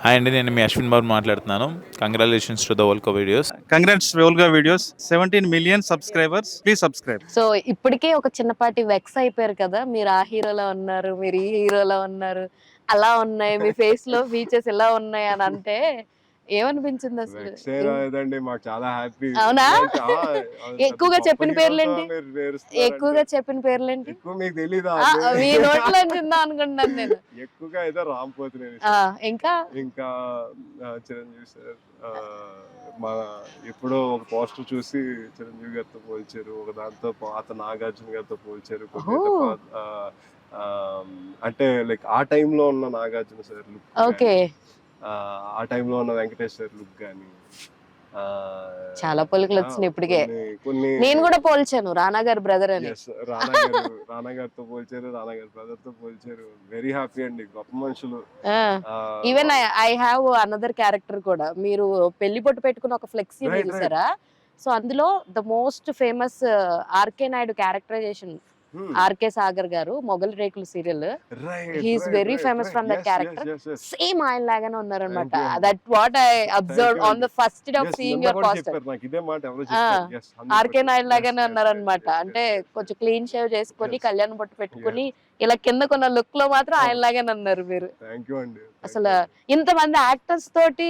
Hi అండి, నేను మీ అశ్విన్ బాబు మాట్లాడుతున్నాను. కంగ్రాచులేషన్స్ టు ద వోల్కో వీడియోస్. కంగ్రాట్స్ వెల్గా videos 17 million subscribers. Please subscribe. So ఇప్పటికే ఒక చిన్నపాటి వెక్స్ అయిపోయారు కదా, మీరు ఆ హీరోలా ఉన్నారు, మీరు ఈ హీరోలా ఉన్నారు, అలా ఉన్నాయి, మీ ఫేస్ లో ఫీచర్స్ ఎలా ఉన్నాయి అని అంటే ఏమనిపించింది అసలు? వెక్సే రాలేదండి, మాకు చాలా హ్యాపీ. అవునా? ఎందుకంటే, ఎక్కువగా చెప్పిన పేర్లేంటి? మీరు నేర్చుకున్నారంటే ఎక్కువగా చెప్పిన పేర్లేంటి? ఎక్కువ మీకు తెలీదా? మీ నోట్లో చిందా అనుకుంటున్నాను నేను. ఎక్కువగా అయితే రాంపోతునేని, ఇంకా ఇంకా చిరంజీవి సార్. మా ఎప్పుడో ఒక పోస్టర్ చూసి చిరంజీవి గారితో పోల్చారు, ఒక దాంతో పాత నాగార్జున గారితో పోల్చారు, అంటే లైక్ ఆ టైంలో ఉన్న నాగార్జున సార్ లుక్, ఓకే, ఆ టైంలో ఉన్న వెంకటేష్ సార్ లుక్ కానీ చాలా పోలికలు వచ్చినాయి ఇప్పటికే. కొన్ని నేను కూడా పోల్చాను రానా గారి బ్రదర్ అని. రానా గారితో పోల్చారు, రానా గారి బ్రదర్ తో పోల్చారు. వెరీ హ్యాపీ అండి, గొప్ప మనుషులు. Even I have another character కూడా. మీరు పెళ్లి పొట్టు పెట్టుకున్న ఒక ఫ్లెక్సీ చూసారా? సో అందులో the most famous RK Naidu characterization, RK Sagar గారు Mogali Rekulu serial, he's very famous from that character. Same ఆయన లాగానే ఉన్నారనమాట. That what I observe on the first day of seeing your poster. RK Naidu లాగానే ఉన్నారనమాట. అంటే కొంచెం క్లీన్ షేవ్ చేసుకొని కళ్యాణ్ బొట్టు పెట్టుకుని ఇలా కింద కొన్న లుక్ లో మాత్రం ఆయన లాగానే ఉన్నారు మీరు. అసలు ఇంతమంది యాక్టర్స్ తోటి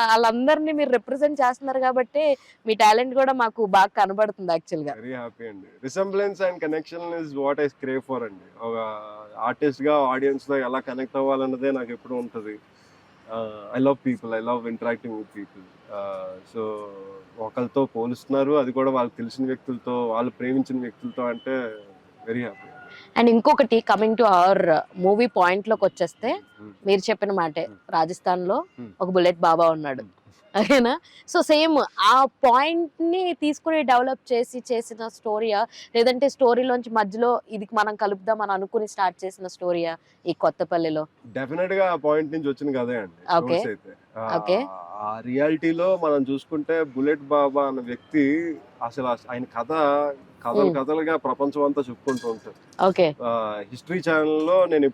వాళ్ళందరినీ మీరు రిప్రజెంట్ చేస్తున్నారు కాబట్టి మీ టాలెంట్ కూడా మాకు బాగా కనబడుతుంది యాక్చువల్ గా. వెరీ హ్యాపీ అండి. Resemblance and connection is what I crave for అండి. ఒక ఆర్టిస్ట్ గా ఆడియన్స్ తో ఎలా కనెక్ట్ అవ్వాలన్నదే నాకు ఎప్పుడు ఉంటుంది. I love people, I love interacting with people. So ఒకరితో పోలుస్తున్నారు, అది కూడా వాళ్ళకి తెలిసిన వ్యక్తులతో, వాళ్ళు ప్రేమించిన వ్యక్తులతో, అంటే వెరీ హ్యాపీ. అండ్ ఇంకొకటి, coming to our movie point లోకి వచ్చేస్తే, మీరు చెప్పిన మాటే, రాజస్థాన్ లో ఒక బుల్లెట్ బాబా ఉన్నాడు, ఓకేనా? సో సేమ్ ఆ పాయింట్ ని తీసుకుని డెవలప్ చేసిన స్టోరీయా, లేదంటే స్టోరీలోంచి మధ్యలో ఇది మనం కలుపుదాం అని అనుకుని స్టార్ట్ చేసిన స్టోరీయా ఈ కొత్తపల్లిలో? డెఫినెట్ గా ఆ పాయింట్ నుంచి వచ్చిన కథే అండి. ఓకే, ఆ రియాలిటీలో మనం చూసుకుంటే బుల్లెట్ బాబా అన్న వ్యక్తి అసలు ఆయన కథలుగా ప్రపంచం అంతా చెప్పుకుంటూ ఉంటారు. హిస్టరీ ఛానల్లో నేను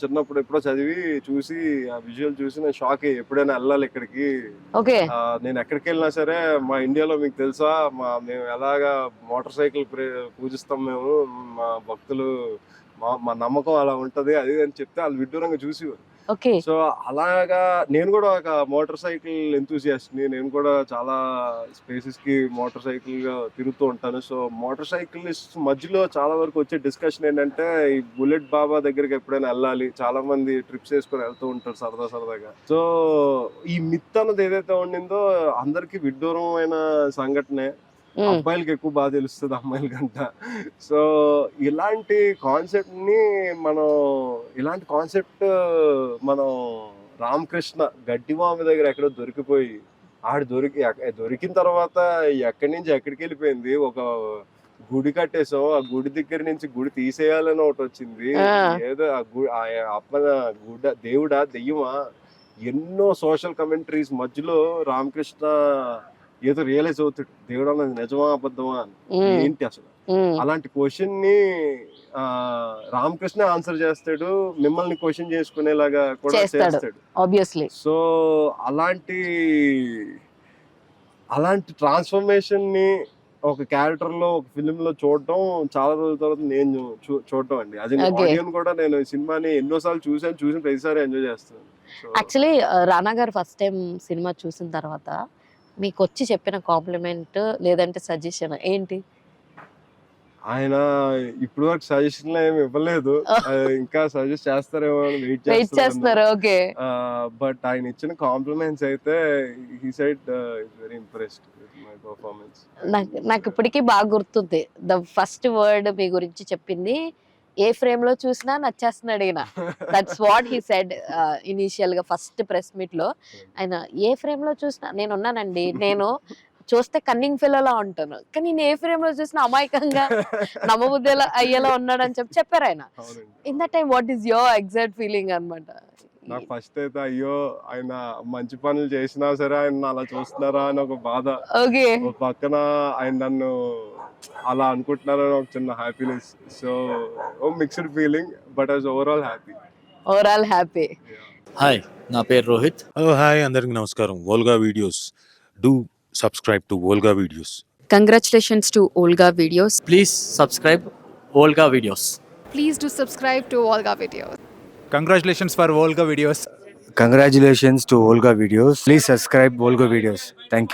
చిన్నప్పుడు చదివి చూసి ఆ విజువల్ చూసి నేను షాక్ అయ్యి, ఎప్పుడైనా వెళ్ళాలి ఇక్కడికి. నేను ఎక్కడికి వెళ్ళినా సరే, మా ఇండియాలో మీకు తెలుసా మేము ఎలాగా మోటార్ సైకిల్ పూజిస్తాం, మేము మా భక్తులు, మా నమ్మకం అలా ఉంటది అది అని చెప్తే వాళ్ళు విడ్డూరంగా చూసేవారు. సో అలాగా నేను కూడా ఒక మోటార్ సైకిల్ ఎంతూసియాస్ట్ని, నేను కూడా చాలా స్పేసెస్ కి మోటార్ సైకిల్ గా తిరుగుతూ ఉంటాను. సో మోటార్ సైకిలిస్ట్ మధ్యలో చాలా వరకు వచ్చే డిస్కషన్ ఏంటంటే, ఈ బుల్లెట్ బాబా దగ్గరికి ఎప్పుడైనా వెళ్ళాలి, చాలా మంది ట్రిప్స్ వేసుకొని వెళ్తూ ఉంటారు సరదాగా. సో ఈ మిత్ అన్నది ఏదైతే ఉండిందో అందరికి విడ్డూరమైన సంఘటనే. అబ్బాయిలకి ఎక్కువ బాగా తెలుస్తుంది అమ్మాయిల కంట. సో ఇలాంటి కాన్సెప్ట్ మనం రామకృష్ణ గడ్డిమామి దగ్గర ఎక్కడో దొరికిపోయి, దొరికిన తర్వాత ఎక్కడి నుంచి ఎక్కడికి వెళ్ళిపోయింది, ఒక గుడి కట్టేసాం, ఆ గుడి దగ్గర నుంచి గుడి తీసేయాలని ఒకటి వచ్చింది, ఏదో దేవుడా దెయ్యమా, ఎన్నో సోషల్ కమెంటరీస్ మధ్యలో రామకృష్ణ ఏదో రియలైజ్ అవుతాడు, దేవుడు అన్నది నిజమా అబద్ధమా అని, ఏంటి అసలు. అలాంటి క్వశ్చన్ ని రామకృష్ణ ఆన్సర్ చేస్తాడు, మిమ్మల్ని క్వశ్చన్ చేసుకునేలాగా కూడా చేస్తాడు. సో అలాంటి ట్రాన్స్ఫర్మేషన్ ని ఒక క్యారెక్టర్ లో, ఒక ఫిలిం లో చూడటం చాలా రోజుల తర్వాత నేను చూడటం అండి. అది ఆడియన్ కూడా నేను ఈ సినిమాని ఎన్నోసార్లు చూసిన ప్రతిసారి ఎంజాయ్ చేస్తాను. యాక్చువల్లీ రానా గారు ఫస్ట్ టైం సినిమా చూసిన తర్వాత మీకు వచ్చి చెప్పిన కాంప్లిమెంట్ లేదంటే సజెషన్ ఏంటి? ఆయన ఇప్పుడు వరకు సజెషన్ ఏమి ఇవ్వలేదు, ఇంకా సజెస్ట్ చేస్తారేమో అని వెయిట్ చేస్తున్నారు. బట్ ఆయన ఇచ్చిన కాంప్లిమెంట్స్ అయితే he said very impressed with my performance. నాకు ఇప్పటికీ బాగా గుర్తుంది, ద ఫస్ట్ వర్డ్ మీ గురించి చెప్పింది, ఏ ఫ్రేమ్ లో చూసినా నచ్చేస్తున్నాడు ఈయన. That's what he said initial గా ఫస్ట్ ప్రెస్ మీట్ లో. ఆయన ఏ ఫ్రేమ్ లో చూసినా నేను ఉన్నానండి, నేను చూస్తే కన్నింగ్ ఫెలోలా ఉంటాను, కానీ నేను ఏ ఫ్రేమ్ లో చూసినా అమాయకంగా నమ్మబుద్ధి అయ్యేలా ఉన్నాడు అని చెప్పారు ఆయన. In that time what is your exact feeling అన్నమాట? నాకు ఫస్ట్ అయితే అయ్యో ఆయన మంచి పనులు చేసినా సరే ఆయన అలా చూస్తున్నారా అని ఒక బాధ, ఒక పక్కన ఆయన నన్ను అలా అనుకుంటున్నారని ఒక చిన్న happiness. So mixed feeling, but I was overall happy. Hi, నా పేరు రోహిత్. హలో హాయ్ అందరికి నమస్కారం. Volga videos do subscribe to Volga videos. Congratulations to Volga videos. Please subscribe Volga videos. Please do subscribe to Olga Videos. Congratulations for Volga videos. Congratulations to Olga Videos. Please subscribe Olga Videos. Thank you.